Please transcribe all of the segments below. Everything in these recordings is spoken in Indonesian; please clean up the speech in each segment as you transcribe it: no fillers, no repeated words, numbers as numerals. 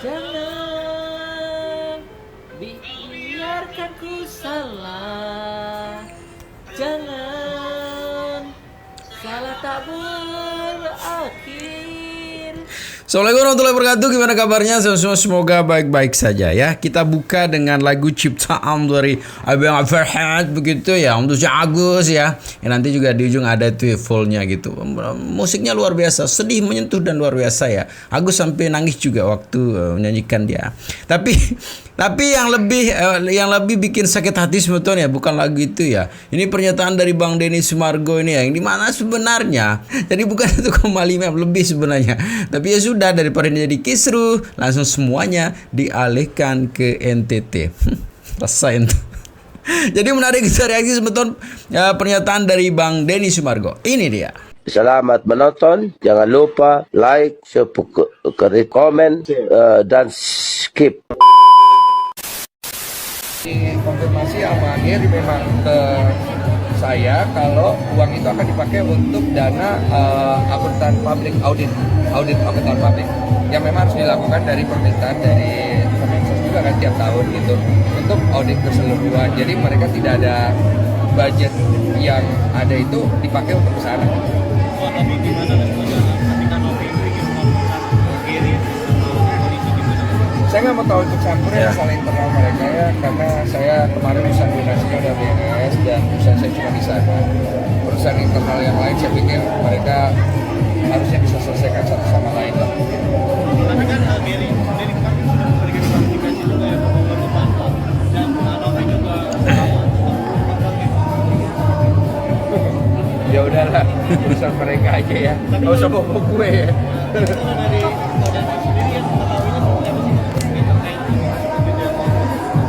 Jangan biarkan ku salah. Jangan salah tak berakhir. Assalamualaikum warahmatullahi wabarakatuh. Gimana kabarnya? Semoga baik-baik saja ya. Kita buka dengan lagu ciptaan dari Abang Farhad begitu ya, untuk si Agus ya. Nanti juga di ujung ada tuh fullnya gitu. Musiknya luar biasa, sedih, menyentuh dan luar biasa ya. Agus sampai nangis juga waktu menyanyikan dia. Tapi yang lebih bikin sakit hati sebetulnya bukan lagu itu ya. Ini pernyataan dari Bang Denny Sumargo ini ya, yang dimana sebenarnya jadi bukan 1,5 lebih sebenarnya. Tapi ya sudah, daripada ini jadi kisruh, langsung semuanya dialihkan ke NTT. Rasain tuh. Jadi menarik kita reaksi sebetulnya pernyataan dari Bang Denny Sumargo. Ini dia. Selamat menonton. Jangan lupa like, subscribe, komen, dan skip. Konfirmasi sama Gary memang ke saya kalau uang itu akan dipakai untuk dana akuntan publik, audit akuntan publik yang memang harus dilakukan dari permintaan dari Kemensos juga kan tiap tahun gitu untuk audit keseluruhan. Jadi mereka tidak ada budget yang ada itu dipakai untuk ke sana. Tapi gimana ketika Novi ingin melakukan Gary polisi gimana? Saya nggak mau tahu untuk campur ya masalah internal mereka ya, karena saya kemarin urusan donasinya udah beres dan urusan saya cuma di sana. Urusan internal yang lain saya pikir mereka harusnya bisa selesaikan satu sama lain lah. Tapi kan Gary kemarin sudah memberikan klarifikasi juga ya bahwa bermanfaat dan Novi juga Ya udahlah, urusan mereka aja ya. Nggak usah bawa gue ya. dari Novi sendiri yang mengetahuinya seperti apa sih terkait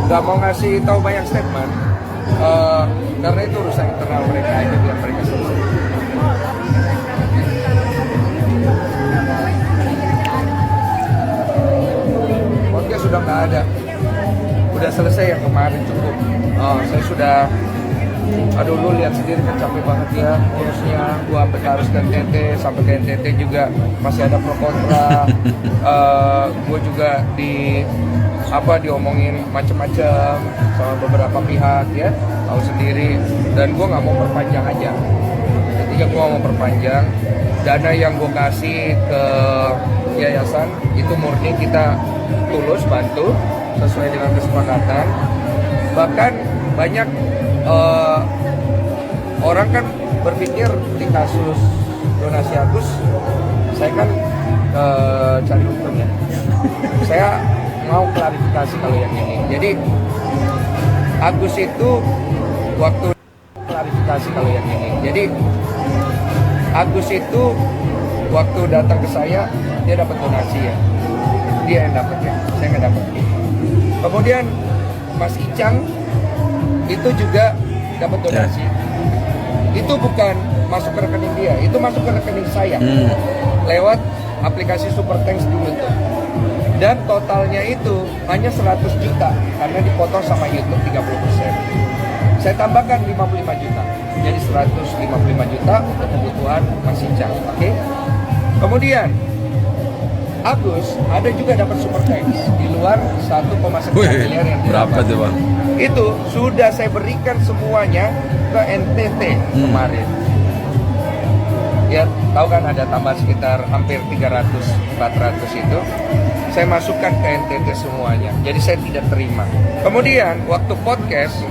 Nggak mau ngasih tahu banyak statement karena itu urusan internal mereka aja, biar mereka selesai. Podcast sudah nggak ada, udah selesai yang kemarin cukup. Saya sudah, aduh lu lihat sendiri kan capek banget ya urusnya. Gua sampai harus ke NTT, sampai ke NTT juga masih ada pro kontra. Gua juga diomongin macam-macam sama beberapa pihak ya, tahu sendiri. Dan gua nggak mau perpanjang aja. Ketika gua mau perpanjang, dana yang gua kasih ke yayasan itu murni kita tulus bantu sesuai dengan kesepakatan. Bahkan banyak orang kan berpikir di kasus donasi Agus, saya kan cari untung ya. Saya mau klarifikasi kalau yang ini. Jadi Agus itu waktu klarifikasi kalau yang ini. Jadi Agus itu waktu datang ke saya, dia dapat donasi ya. Dia yang dapat ya, saya nggak dapat. Kemudian Mas Icang itu juga dapat donasi. Itu bukan masuk ke rekening dia, itu masuk ke rekening saya lewat aplikasi Super Thanks di YouTube. Dan totalnya itu hanya 100 juta karena dipotong sama YouTube 30%. Saya tambahkan 55 juta, jadi 155 juta untuk kebutuhan Mas Icang. Oke. Kemudian Agus ada juga dapat Super Thanks di luar 1,1 miliar yang Berapa didapat. tuh Bang? Itu sudah saya berikan semuanya ke NTT kemarin. Ya, tahu kan ada tambahan sekitar hampir 300-400 itu. Saya masukkan ke NTT semuanya. Jadi saya tidak terima. Kemudian waktu podcast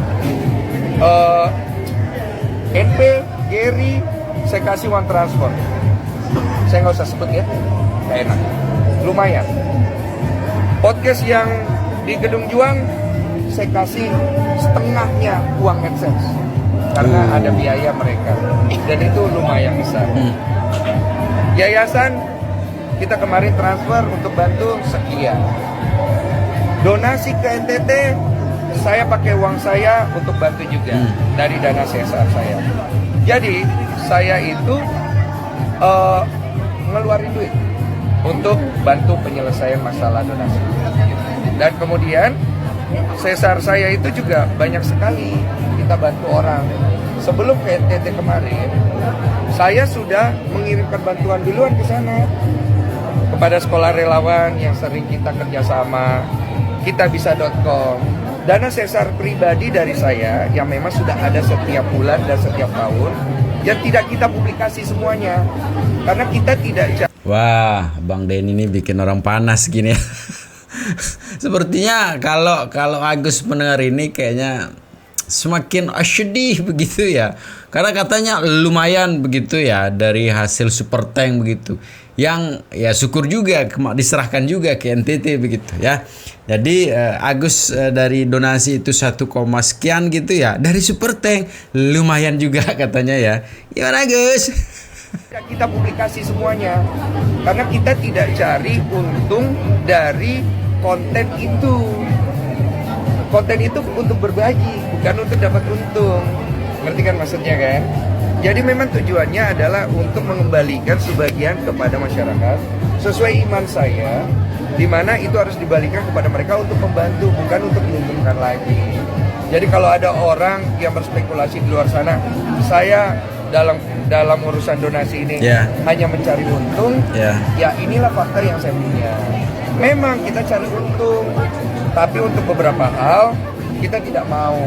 NP, Gary, saya kasih uang transfer. Saya nggak usah sebut ya, nggak enak. Lumayan. Podcast yang di Gedung Juang, saya kasih setengahnya uang AdSense karena ada biaya mereka, dan itu lumayan besar. Yayasan kita kemarin transfer untuk bantu sekian. Donasi ke NTT saya pakai uang saya untuk bantu juga dari dana CSR saya. Jadi saya itu ngeluarin duit untuk bantu penyelesaian masalah donasi. Dan kemudian CSR saya itu juga banyak sekali kita bantu orang. Sebelum ke NTT kemarin, saya sudah mengirimkan bantuan duluan ke sana. kepada sekolah relawan yang sering kita kerjasama, kitabisa.com, dana sesar pribadi dari saya yang memang sudah ada setiap bulan dan setiap tahun, yang tidak kita publikasi semuanya, karena kita tidak. Wah, Bang Denny ini bikin orang panas gini ya. Sepertinya kalau Agus mendengar ini kayaknya semakin sedih begitu ya. Karena katanya lumayan begitu ya dari hasil super tank begitu. Yang ya syukur juga diserahkan juga ke NTT begitu ya. Jadi Agus dari donasi itu 1, sekian gitu ya. Dari super tank lumayan juga katanya ya. Gimana Agus? Kita publikasi semuanya karena kita tidak cari untung dari konten itu. Konten itu untuk berbagi, bukan untuk dapat untung. Ngerti kan maksudnya kan? Jadi memang tujuannya adalah untuk mengembalikan sebagian kepada masyarakat sesuai iman saya, di mana itu harus dibalikan kepada mereka untuk membantu, bukan untuk menguntungkan lagi. Jadi kalau ada orang yang berspekulasi di luar sana, saya dalam urusan donasi ini hanya mencari untung, ya inilah fakta yang saya punya. Memang kita cari untung, tapi untuk beberapa hal kita tidak mau.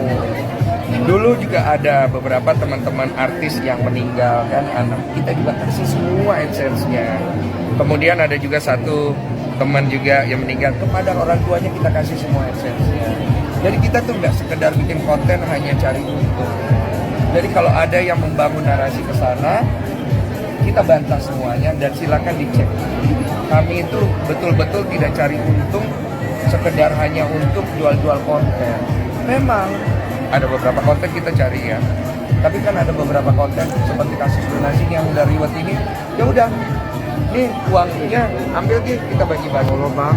Dulu juga ada beberapa teman-teman artis yang meninggal kan, anak kita juga kasih semua AdSense-nya. Kemudian ada juga satu teman juga yang meninggal, kepada orang tuanya kita kasih semua AdSense-nya. Jadi kita tuh nggak sekedar bikin konten hanya cari untung. Jadi kalau ada yang membangun narasi ke sana, kita bantah semuanya dan silakan dicek. Kami itu betul-betul tidak cari untung sekedar hanya untuk jual-jual konten. Memang ada beberapa konten kita cari ya, tapi kan ada beberapa konten seperti kasus donasi yang udah riwet ini, ya udah, nih uangnya ambil kita bagi-bagi. Kalau bang,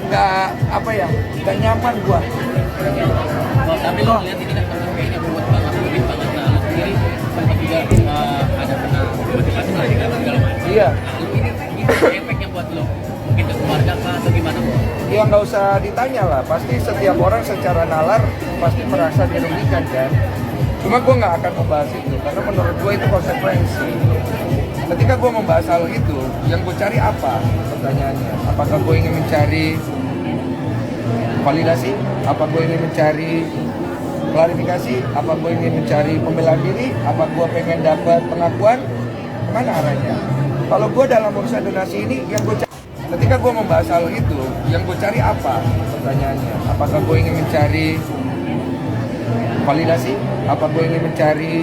nggak apa ya, nggak nyaman gua. Tapi lo lihat ini kan kayaknya buat banget, lebih banget sendiri sempat juga ada kena motivasi lah kan segala macam. Iya. Ini efeknya buat lo, mungkin ke keluarga kah atau gimana? Ya nggak usah ditanya lah, pasti setiap orang secara nalar pasti merasa dirugikan kan. Cuma gue nggak akan membahas itu, karena menurut gue itu konsekuensi. Ketika gue membahas hal itu, yang gue cari apa? Pertanyaannya, apakah gue ingin mencari validasi? Apa gue ingin mencari klarifikasi? Apa gue ingin mencari pembelaan diri? Apa gue pengen dapat pengakuan? Kemana arahnya? Kalau gue dalam urusan donasi ini, yang gue cari, ketika gue membahas hal itu, yang gue cari apa? Pertanyaannya, apakah gue ingin mencari validasi? Apa gue ingin mencari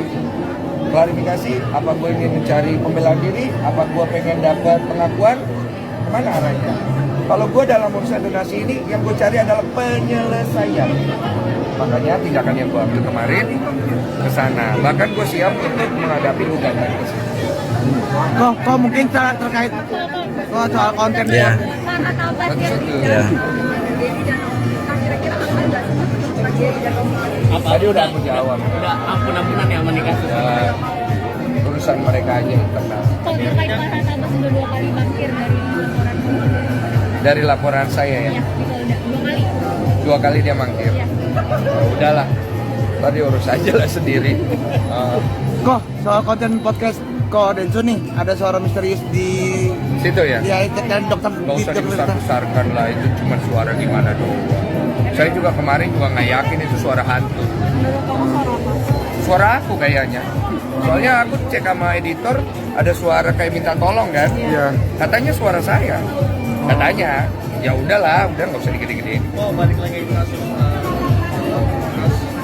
klarifikasi? Apa gue ingin mencari pembelaan diri? Apa gue pengen dapat pengakuan? Kemana arahnya? Kalau gue dalam urusan donasi ini, yang gue cari adalah penyelesaian. Makanya tindakan yang gue ambil kemarin ke sana. Bahkan gue siap untuk menghadapi gugatan ke sini. Kok mungkin terkait soal konten ya. Ya. Tadi udah aku jawab. Udah ampun-ampunan yang menikah. Urusan mereka aja internal. Kalau terkait Pak Hatta sudah 2 kali mangkir dari laporan saya ya. 2 kali dia mangkir. Udahlah, tadi urus aja lah sendiri. Kok soal konten podcast Ko Densu nih, ada suara misterius di situ ya? Iya, dan dokter. Gak usah dibesar-besarkan lah, itu cuma suara gimana dong. Saya juga kemarin juga nggak yakin itu suara hantu. Suara aku kayaknya. Soalnya aku cek sama editor, ada suara kayak minta tolong kan? Iya. Katanya suara saya. Katanya, ya udahlah, udah nggak usah digede-gedein. Oh, balik lagi ke kasus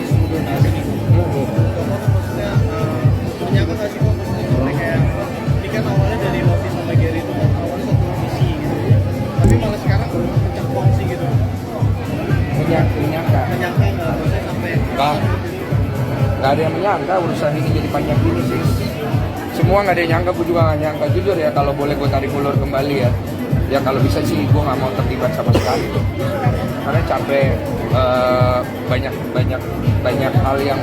isu donasi nih. Maksudnya menyangkut nggak sih kok? Maksudnya kayak ini kan awalnya dari Lofi sama Gary itu kan awalnya satu misi gitu ya. Tapi malah sekarang pecah kongsi gitu. Menyangka. Menyangka nggak maksudnya sampai Bang, nggak ada yang menyangka urusan ini jadi panjang gini sih. Semua nggak ada yang nyangka, gue juga nggak nyangka. Jujur ya, kalau boleh gue tarik ulur kembali ya. Ya kalau bisa sih gue nggak mau terlibat sama sekali. Karena capek, banyak hal yang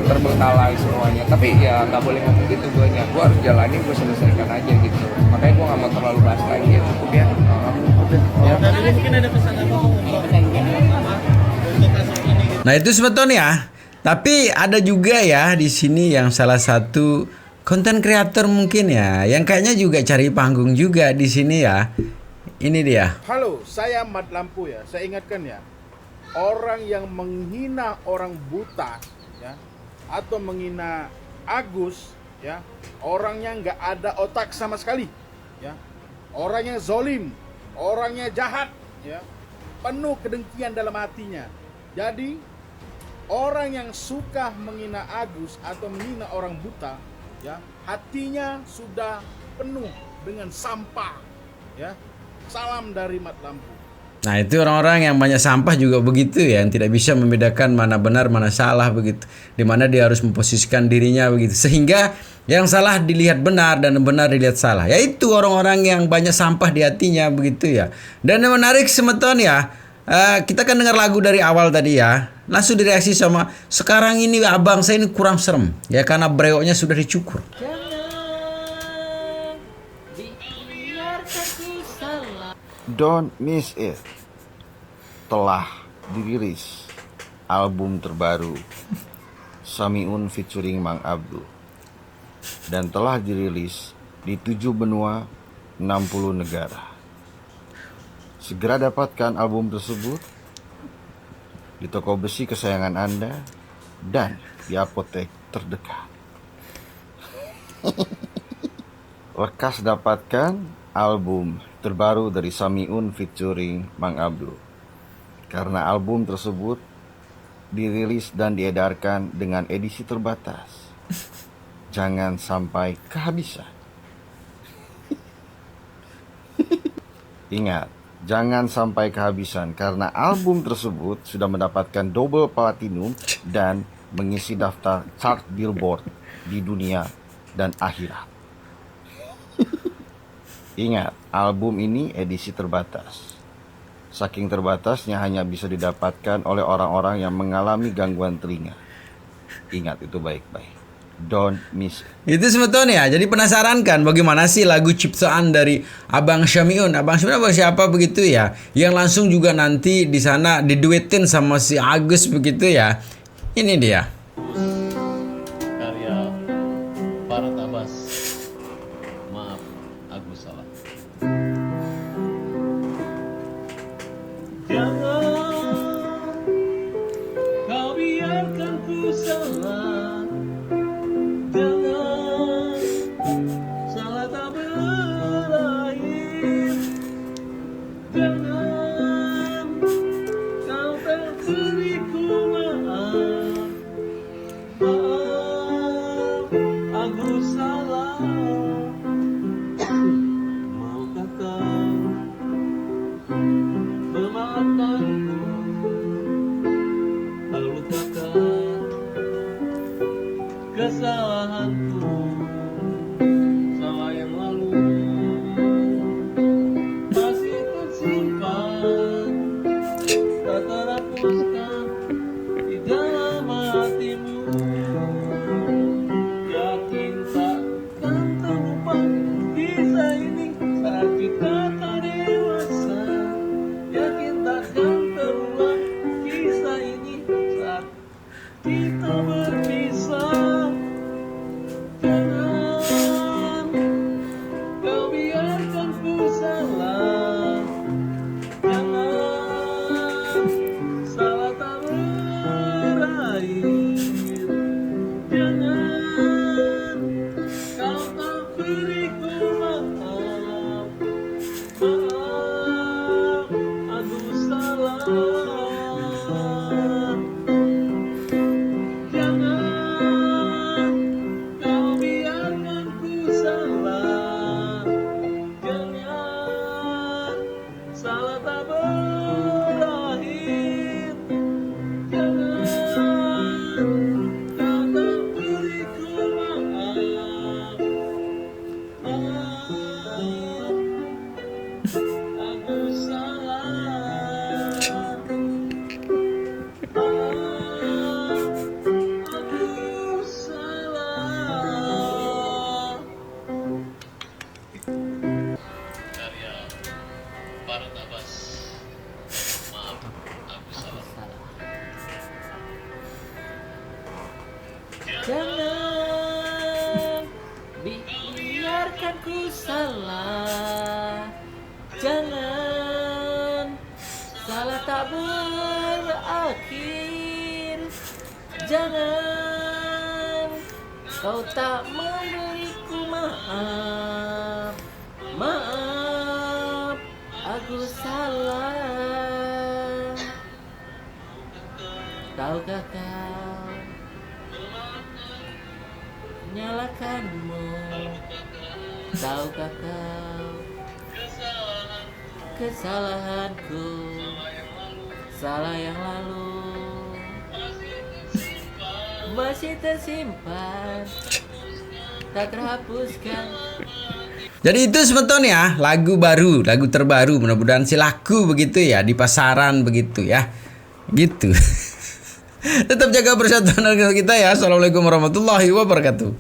terbengkalai semuanya. Tapi ya nggak boleh ngomong gitu gue nya. Gue harus jalanin, gue selesaikan aja gitu. Makanya gue nggak mau terlalu bahas lagi ya, cukup ya. ya. Dan ini mungkin ada pesan apa untuk kasus ini gitu. Nah itu sebetulnya. Tapi ada juga ya di sini yang salah satu konten kreator mungkin ya, yang kayaknya juga cari panggung juga di sini ya. Ini dia. Halo, saya Mat Lampu ya. Saya ingatkan ya, orang yang menghina orang buta ya, atau menghina Agus ya, orangnya nggak ada otak sama sekali ya, orangnya zolim, orangnya jahat ya, penuh kedengkian dalam hatinya. Jadi orang yang suka menghina Agus atau menghina orang buta ya, hatinya sudah penuh dengan sampah ya. Salam dari Mat Lampu. Nah itu orang-orang yang banyak sampah juga begitu ya, yang tidak bisa membedakan mana benar mana salah begitu, dimana dia harus memposisikan dirinya begitu, sehingga yang salah dilihat benar dan benar dilihat salah. Yaitu orang-orang yang banyak sampah di hatinya begitu ya. Dan yang menarik semeton ya, kita kan dengar lagu dari awal tadi ya, langsung direaksi sama sekarang ini abang saya ini kurang serem ya, karena breoknya sudah dicukur. Don't Miss It telah dirilis album terbaru Samiun featuring Mang Abdul dan telah dirilis di 7 benua 60 negara. Segera dapatkan album tersebut di toko besi kesayangan Anda dan di apotek terdekat. Lekas dapatkan album terbaru dari Samiun featuring Mang Abdul, karena album tersebut dirilis dan diedarkan dengan edisi terbatas. Jangan sampai kehabisan. Ingat, jangan sampai kehabisan karena album tersebut sudah mendapatkan double platinum dan mengisi daftar chart Billboard di dunia dan akhirat. Ingat, album ini edisi terbatas. Saking terbatasnya hanya bisa didapatkan oleh orang-orang yang mengalami gangguan telinga. Ingat itu baik-baik. Don't miss it. Itu sebetulnya ya. Jadi penasaran kan bagaimana sih lagu ciptaan dari Abang Samiun? Abang Samiun apa siapa begitu ya? Yang langsung juga nanti di sana diduetin sama si Agus begitu ya. Ini dia. Karya Farhat Abbas. Maaf, Agus salah. Jangan kau biarkan ku salah, jangan salah tak berakhir, jangan kau terberiku maaf, maaf aku salah, maukah kau akhir. Jangan kau tak memberiku maaf. Maaf, aku salah. Tahukah kau menyalahkanmu? Tahukah kau kesalahanku? Salah yang lalu masih tersimpan, tak terhapuskan. Jadi itu semeton ya, lagu baru, lagu terbaru. Mudah-mudahan si laku begitu ya, di pasaran begitu ya. Gitu. Tetap jaga persatuan kita ya. Assalamualaikum warahmatullahi wabarakatuh.